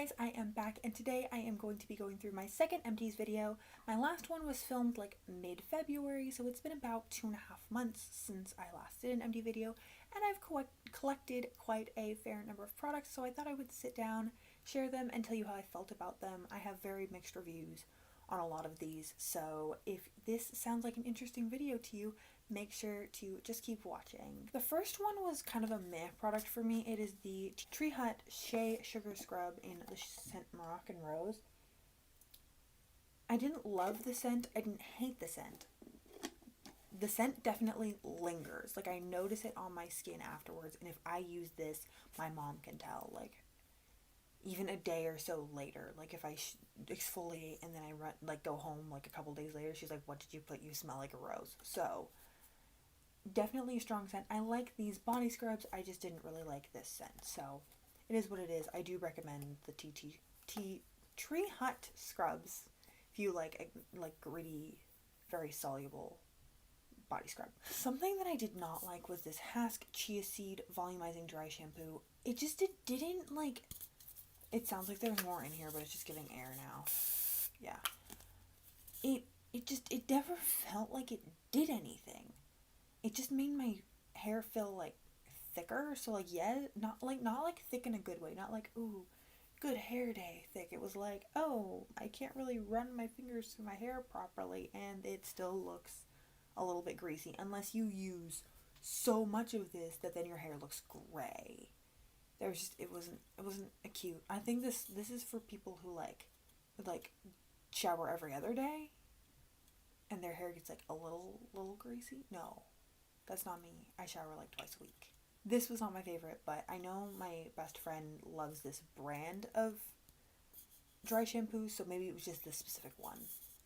guys, I am back and today I am going to be going through my second Empties video. My last one was filmed like mid-February, so it's been about 2.5 months since I last did an empty video, and I've collected quite a fair number of products, so I thought I would sit down, share them, and tell you how I felt about them. I have very mixed reviews on a lot of these, so if this sounds like an interesting video to you, make sure to just keep watching. The first one was kind of a meh product for me. It is the Tree Hut Shea Sugar Scrub in the scent Moroccan Rose. I didn't love the scent. I didn't hate the scent. The scent definitely lingers. Like, I notice it on my skin afterwards, and if I use this, my mom can tell. Like, even a day or so later, like if I exfoliate and then I run, like go home like a couple days later, she's like, "What did you put? You smell like a rose." So definitely a strong scent. I like these body scrubs. I just didn't really like this scent. So it is what it is. I do recommend the Tree Hut scrubs if you like gritty, very soluble body scrub. Something that I did not like was this Hask Chia Seed Volumizing Dry Shampoo. It just didn't like. It sounds like there's more in here, but it's just giving air now. Yeah. It never felt like it did anything. It just made my hair feel like thicker. So like, yeah, not like thick in a good way. Not like, ooh, good hair day thick. It was like, oh, I can't really run my fingers through my hair properly, and it still looks a little bit greasy unless you use so much of this that then your hair looks gray. It wasn't cute. I think this is for people who like shower every other day and their hair gets like a little greasy. No, that's not me. I shower like twice a week. This was not my favorite, but I know my best friend loves this brand of dry shampoo, so maybe it was just this specific one.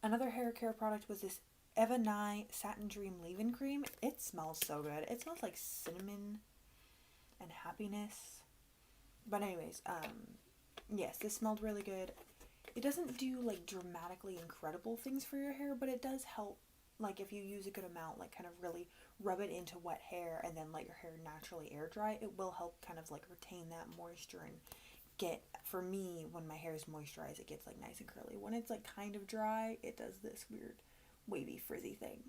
Another hair care product was this Eva Nye Satin Dream Leave-In Cream. It smells so good. It smells like cinnamon and happiness. But anyways, yes, this smelled really good. It doesn't do like dramatically incredible things for your hair, but it does help, like if you use a good amount, like kind of really rub it into wet hair and then let your hair naturally air dry, it will help kind of like retain that moisture and get, for me, when my hair is moisturized, it gets like nice and curly. When it's like kind of dry, it does this weird wavy frizzy thing.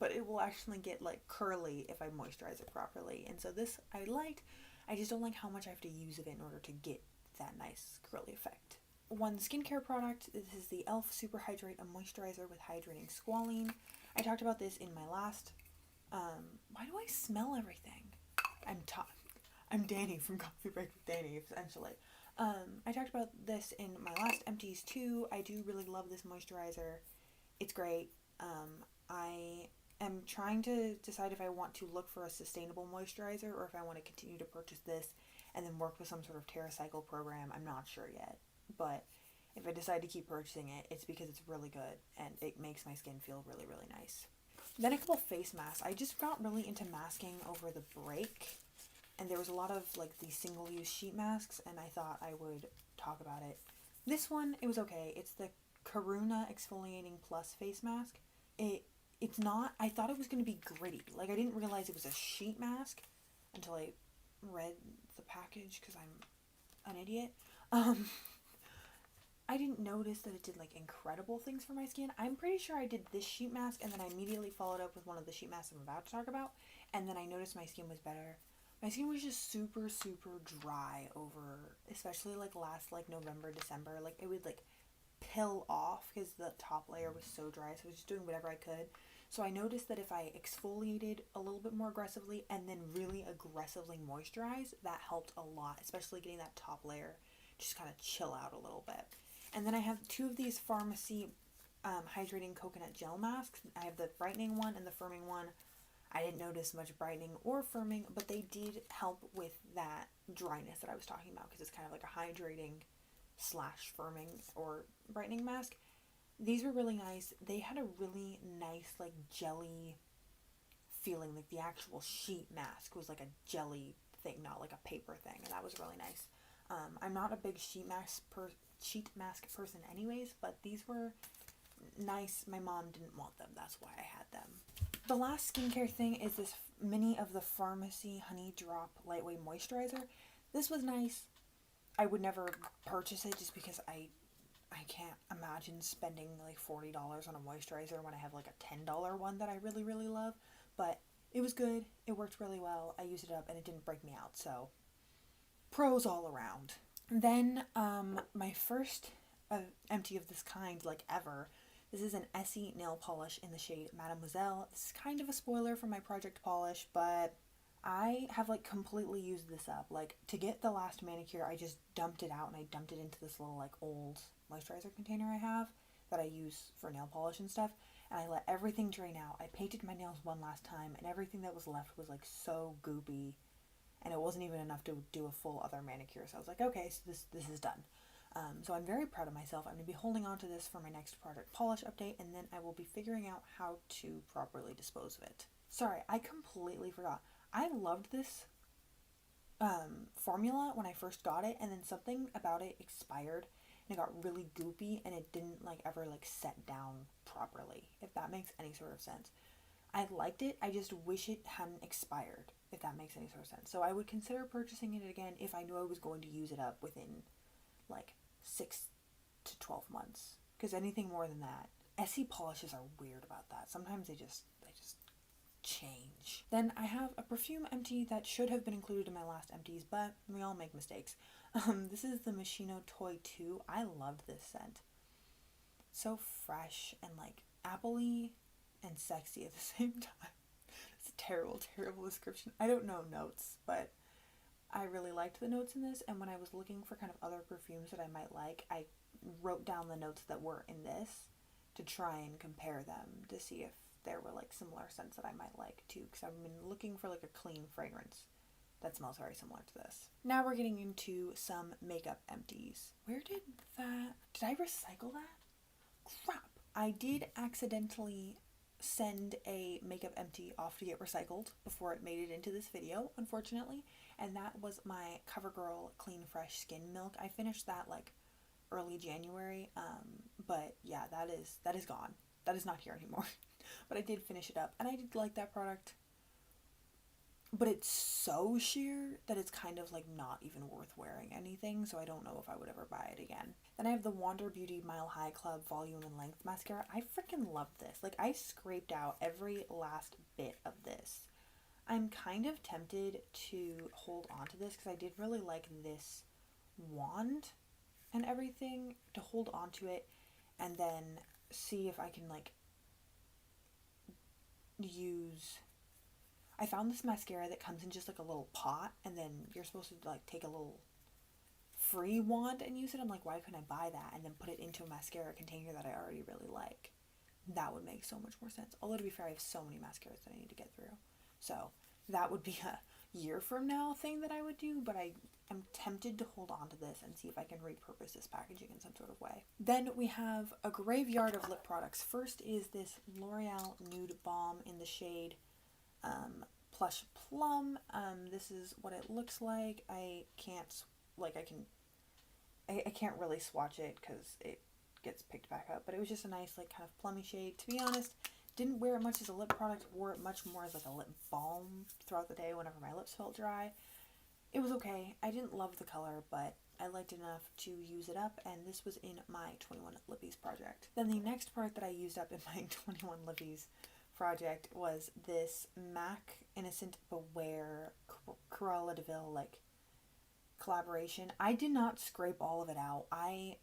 But it will actually get like curly if I moisturize it properly. And so this I liked. I just don't like how much I have to use of it in order to get that nice curly effect. One skincare product, this is the e.l.f. Super Hydrate, a moisturizer with hydrating squalene. I talked about this in my last, why do I smell everything? I'm Danny from Coffee Break with Danny, essentially. I talked about this in my last Empties too. I do really love this moisturizer. It's great. I am trying to decide if I want to look for a sustainable moisturizer or if I want to continue to purchase this and then work with some sort of TerraCycle program. I'm not sure yet, but if I decide to keep purchasing it, it's because it's really good and it makes my skin feel really, really nice. Then a couple face masks. I just got really into masking over the break, and there was a lot of like these single-use sheet masks, and I thought I would talk about it. This one, it was okay. It's the Karuna Exfoliating Plus face mask. It's not, I thought it was going to be gritty. Like, I didn't realize it was a sheet mask until I read the package because I'm an idiot. I didn't notice that it did, like, incredible things for my skin. I'm pretty sure I did this sheet mask, and then I immediately followed up with one of the sheet masks I'm about to talk about, and then I noticed my skin was better. My skin was just super, super dry over, especially, like, last, like, November, December. Like, it would, like, peel off because the top layer was so dry, so I was just doing whatever I could. So I noticed that if I exfoliated a little bit more aggressively and then really aggressively moisturized, that helped a lot, especially getting that top layer just kind of chill out a little bit. And then I have two of these Pharmacy hydrating coconut gel masks. I have the brightening one and the firming one. I didn't notice much brightening or firming, but they did help with that dryness that I was talking about because it's kind of like a hydrating / firming or brightening mask. These were really nice. They had a really nice like jelly feeling. Like the actual sheet mask was like a jelly thing, not like a paper thing, and that was really nice. I'm not a big sheet mask person anyways, but these were nice. My mom didn't want them, that's why I had them. The last skincare thing is this mini of the Pharmacy Honey Drop Lightweight Moisturizer. This was nice. I would never purchase it just because I can't imagine spending like $40 on a moisturizer when I have like a $10 one that I really, really love. But it was good. It worked really well. I used it up and it didn't break me out. So pros all around. Then my first empty of this kind like ever. This is an Essie nail polish in the shade Mademoiselle. This is kind of a spoiler for my project polish, but I have like completely used this up. Like to get the last manicure, I just dumped it out and I dumped it into this little like old moisturizer container I have that I use for nail polish and stuff. And I let everything drain out. I painted my nails one last time and everything that was left was like so goopy and it wasn't even enough to do a full other manicure. So I was like, okay, so this is done. So I'm very proud of myself. I'm going to be holding on to this for my next project polish update, and then I will be figuring out how to properly dispose of it. Sorry, I completely forgot. I loved this formula when I first got it, and then something about it expired, and it got really goopy, and it didn't like ever like set down properly, if that makes any sort of sense. I liked it, I just wish it hadn't expired, if that makes any sort of sense. So I would consider purchasing it again if I knew I was going to use it up within like 6 to 12 months, because anything more than that, Essie polishes are weird about that. Sometimes they just change. Then I have a perfume empty that should have been included in my last empties, but we all make mistakes. This is the Moschino Toy 2. I loved this scent. So fresh and like appley and sexy at the same time. It's a terrible, terrible description. I don't know notes, but I really liked the notes in this, and when I was looking for kind of other perfumes that I might like, I wrote down the notes that were in this to try and compare them to see if there were like similar scents that I might like too, because I've been looking for like a clean fragrance that smells very similar to this. Now we're getting into some makeup empties. Where did I recycle that? Crap. I did accidentally send a makeup empty off to get recycled before it made it into this video, unfortunately, and that was my CoverGirl Clean Fresh Skin Milk. I finished that like early January, but yeah, that is gone. That is not here anymore. But I did finish it up, and I did like that product, but it's so sheer that it's kind of like not even worth wearing anything, so I don't know if I would ever buy it again. Then I have the Wander Beauty Mile High Club Volume and Length Mascara. I freaking love this. Like, I scraped out every last bit of this. I'm kind of tempted to hold on to this because I did really like this wand and everything, to hold on to it and then see if I can like use... I found this mascara that comes in just like a little pot, and then you're supposed to like take a little free wand and use it. I'm like, why couldn't I buy that and then put it into a mascara container that I already really like? That would make so much more sense. Although, to be fair, I have so many mascaras that I need to get through. So that would be a year from now thing that I would do, but I'm tempted to hold on to this and see if I can repurpose this packaging in some sort of way. Then we have a graveyard of lip products. First is this L'Oreal Nude Balm in the shade Plush Plum. This is what it looks like. I can't really swatch it because it gets picked back up, but it was just a nice like kind of plummy shade. To be honest, didn't wear it much as a lip product, wore it much more as like a lip balm throughout the day whenever my lips felt dry. It was okay. I didn't love the color, but I liked it enough to use it up, and this was in my 21 Lippies project. Then the next part that I used up in my 21 Lippies project was this MAC Innocent Beware Cruella de Vil like collaboration. I did not scrape all of it out. I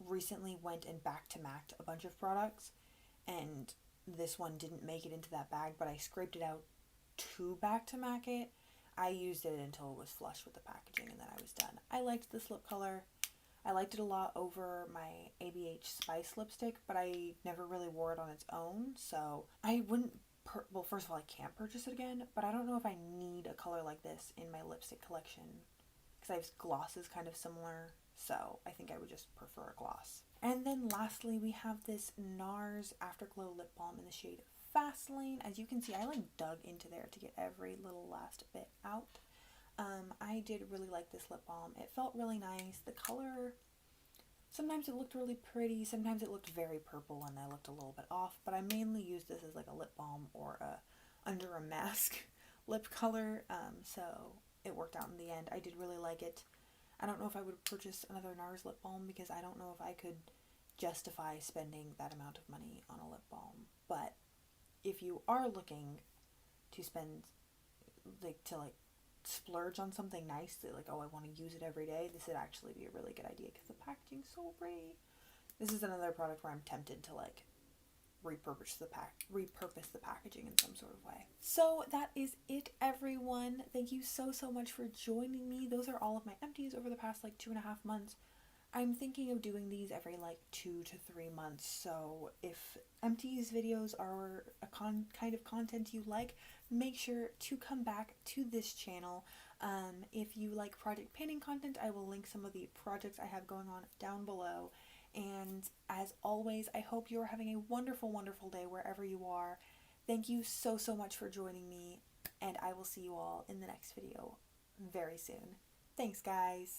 recently went and back to MAC'd a bunch of products, and this one didn't make it into that bag, but I scraped it out to back to MAC it. I used it until it was flush with the packaging, and then I was done. I liked this lip color. I liked it a lot over my ABH Spice lipstick, but I never really wore it on its own, so I wouldn't, well, first of all, I can't purchase it again, but I don't know if I need a color like this in my lipstick collection, because I have glosses kind of similar, so I think I would just prefer a gloss. And then lastly, we have this NARS Afterglow Lip Balm in the shade Vaseline. As you can see, I like dug into there to get every little last bit out. I did really like this lip balm. It felt really nice. The color, sometimes it looked really pretty, sometimes it looked very purple and I looked a little bit off, but I mainly used this as like a lip balm or a under a mask lip color, so it worked out in the end. I did really like it. I don't know if I would purchase another NARS lip balm because I don't know if I could justify spending that amount of money on a lip balm. But if you are looking to spend, like, to like splurge on something nice that, like, oh, I want to use it every day, this would actually be a really good idea because the packaging's so pretty. This is another product where I'm tempted to like repurpose the packaging in some sort of way. So that is it, everyone. Thank you so much for joining me. Those are all of my empties over the past like 2.5 months. I'm thinking of doing these every like 2 to 3 months. So if empties videos are a kind of content you like, make sure to come back to this channel. If you like project painting content, I will link some of the projects I have going on down below. And as always, I hope you're having a wonderful, wonderful day wherever you are. Thank you so much for joining me, and I will see you all in the next video very soon. Thanks, guys.